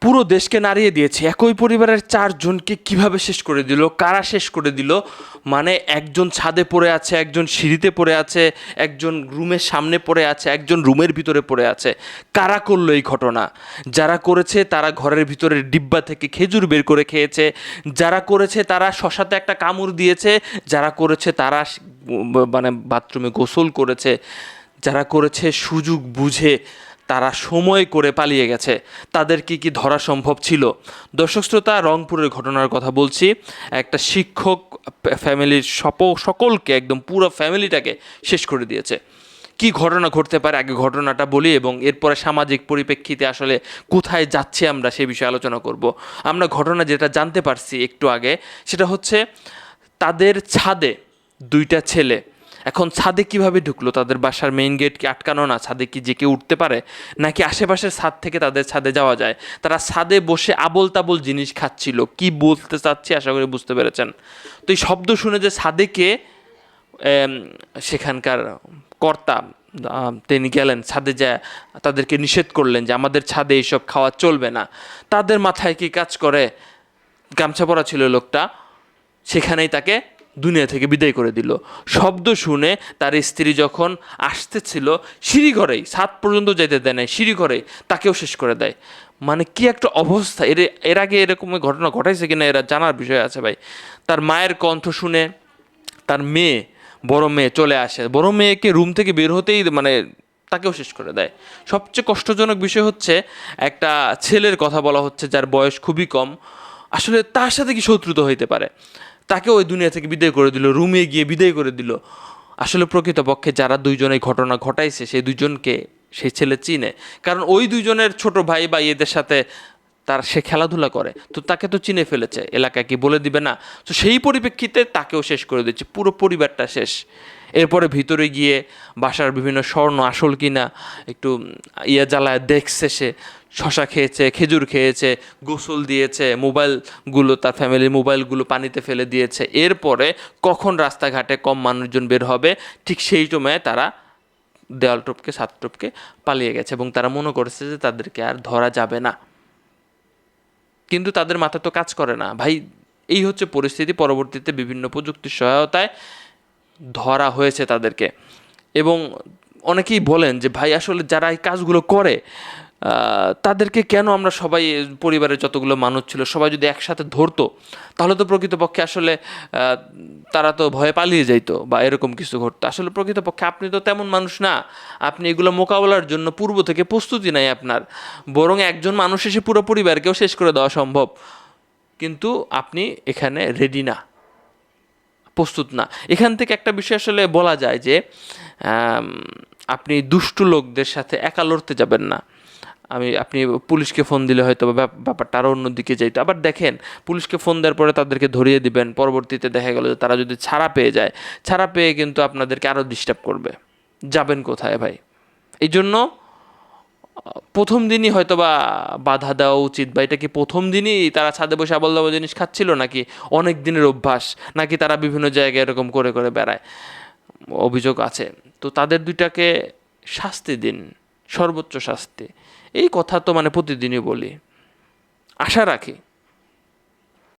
পুরো দেশকে নাড়িয়ে দিয়েছে। একই পরিবারের 4 জনকে কিভাবে শেষ করে দিল, কারা শেষ করে দিল? মানে একজন ছাদে পড়ে আছে, একজন সিঁড়িতে পড়ে আছে, একজন রুমের সামনে পড়ে আছে, একজন রুমের ভিতরে পড়ে আছে। কারা করলো এই ঘটনা? যারা করেছে তারা ঘরের ভিতরের ডিব্বা থেকে খেজুর বের করে খেয়েছে, যারা করেছে তারা শশাতে একটা কামড় দিয়েছে, যারা করেছে তারা মানে বাথরুমে গোসল করেছে, যারা করেছে সুযোগ বুঝে তারা সময় করে পালিয়ে গেছে। তাদেরকে কি ধরা সম্ভব ছিল? দর্শক শ্রোতা, রংপুরের ঘটনার কথা বলছি। একটা শিক্ষক ফ্যামিলির সকলকে, একদম পুরো ফ্যামিলিটাকে শেষ করে দিয়েছে। কি ঘটনা ঘটতে পারে আগে ঘটনাটা বলি, এবং এরপরে সামাজিক পরিপ্রেক্ষিতে আসলে কোথায় যাচ্ছি আমরা সে বিষয়ে আলোচনা করব। আমরা ঘটনা যেটা জানতে পারছি একটু আগে, সেটা হচ্ছে তাদের ছাদে 2টা ছেলে। এখন ছাদে কিভাবে ঢুকলো? তাদের বাসার মেইন গেট কি আটকানো না? ছাদে কি যে কেউ উঠতে পারে, নাকি আশেপাশের ছাদ থেকে তাদের ছাদে যাওয়া যায়? তারা ছাদে বসে আবোল তাবোল জিনিস খাচ্ছিল। কি বলতে চাচ্ছি আশা করি বুঝতে পেরেছেন। তো এই শব্দ শুনে যে ছাদে কে, সেখানকার কর্তা তিনি গেলেন ছাদে, যায় তাদেরকে নিষেধ করলেন যে আমাদের ছাদে এইসব খাওয়া চলবে না। তাদের মাথায় কি কাজ করে? গামছা পরা ছিল লোকটা, সেখানেই তাকে দুনিয়া থেকে বিদায় করে দিল। শব্দ শুনে তার স্ত্রী যখন আসতেছিল, সিঁড়িঘরেই, ছাদ পর্যন্ত যেতে দেয় নাই, সিঁড়িঘরেই তাকেও শেষ করে দেয়। মানে কি একটা অবস্থা! এর আগে এরকম ঘটনা ঘটাইছে কিনা এরা জানার বিষয় আছে ভাই। তার মায়ের কণ্ঠ শুনে তার মেয়ে, বড় মেয়ে চলে আসে, বড় মেয়েকে রুম থেকে বের হতেই মানে তাকেও শেষ করে দেয়। সবচেয়ে কষ্টজনক বিষয় হচ্ছে একটা ছেলের কথা বলা হচ্ছে যার বয়স খুবই কম। আসলে তার সাথে কি শত্রুতা হইতে পারে? তাকে ওই দুনিয়া থেকে বিদায় করে দিল, রুমে গিয়ে বিদায় করে দিল। আসলে প্রকৃতপক্ষে যারা 2 জন এই ঘটনা ঘটাইছে সেই 2 জনকে সেই ছেলে চিনে, কারণ ওই 2 জনের ছোট ভাই বা এদের সাথে সে খেলাধুলা করে, তো তাকে তো চিনে ফেলেছে, এলাকায় কি বলে দিবে না? তো সেই পরিপ্রেক্ষিতে তাকেও শেষ করে দিচ্ছে, পুরো পরিবারটা শেষ। এরপরে ভিতরে গিয়ে বাসার বিভিন্ন স্বর্ণ আসল কিনা একটু জ্বালায় দেখছে, সে শশা খেয়েছে, খেজুর খেয়েছে, গোসল দিয়েছে, মোবাইলগুলো, তার ফ্যামিলির মোবাইলগুলো পানিতে ফেলে দিয়েছে। এরপরে কখন রাস্তাঘাটে কম মানুষজন বের হবে, ঠিক সেই সময়ে তারা দেওয়াল টপকে, ছাদ টপকে পালিয়ে গেছে, এবং তারা মনে করেছে যে তাদেরকে আর ধরা যাবে না। কিন্তু তাদের মাথা তো কাজ করে না ভাই। এই হচ্ছে পরিস্থিতি। পরবর্তীতে বিভিন্ন প্রযুক্তির সহায়তায় ধরা হয়েছে তাদেরকে। এবং অনেকেই বলেন যে ভাই আসলে যারা এই কাজগুলো করে তাদেরকে কেন আমরা সবাই, পরিবারের যতগুলো মানুষ ছিল সবাই যদি একসাথে ধরতো, তাহলে তো প্রকৃতপক্ষে আসলে তারা তো ভয়ে পালিয়ে যাইতো বা এরকম কিছু ঘটতো। আসলে প্রকৃতপক্ষে আপনি তো তেমন মানুষ না, আপনি এগুলো মোকাবেলার জন্য পূর্ব থেকে প্রস্তুতি নাই আপনার। বরং একজন মানুষ এসে পুরো পরিবারকেও শেষ করে দেওয়া সম্ভব, কিন্তু আপনি এখানে রেডি না, প্রস্তুত না। এখান থেকে একটা বিষয় আসলে বলা যায় যে আপনি দুষ্টু লোকদের সাথে একা লড়তে যাবেন না। আপনি পুলিশকে ফোন দিলে হয়তো ব্যাপারটা আরও অন্যদিকে যাইতো। আবার দেখেন, পুলিশকে ফোন দেওয়ার পরে তাদেরকে ধরিয়ে দিবেন, পরবর্তীতে দেখা গেল যে তারা যদি ছাড়া পেয়ে যায়, ছাড়া পেয়ে কিন্তু আপনাদেরকে আরও ডিস্টার্ব করবে। যাবেন কোথায় ভাই? এই জন্য প্রথম দিনই হয়তো বা বাধা দেওয়া উচিত। বা এটা কি প্রথম দিনই তারা ছাদে বসে আবল দাবল জিনিস খাচ্ছিল, নাকি অনেক দিনের অভ্যাস, নাকি তারা বিভিন্ন জায়গায় এরকম করে করে বেড়ায়? অভিযোগ আছে। তো তাদের 2টাকে শাস্তি দিন, সর্বোচ্চ শাস্তি। এই কথা তো মানে প্রতিদিনই বলি, আশা রাখি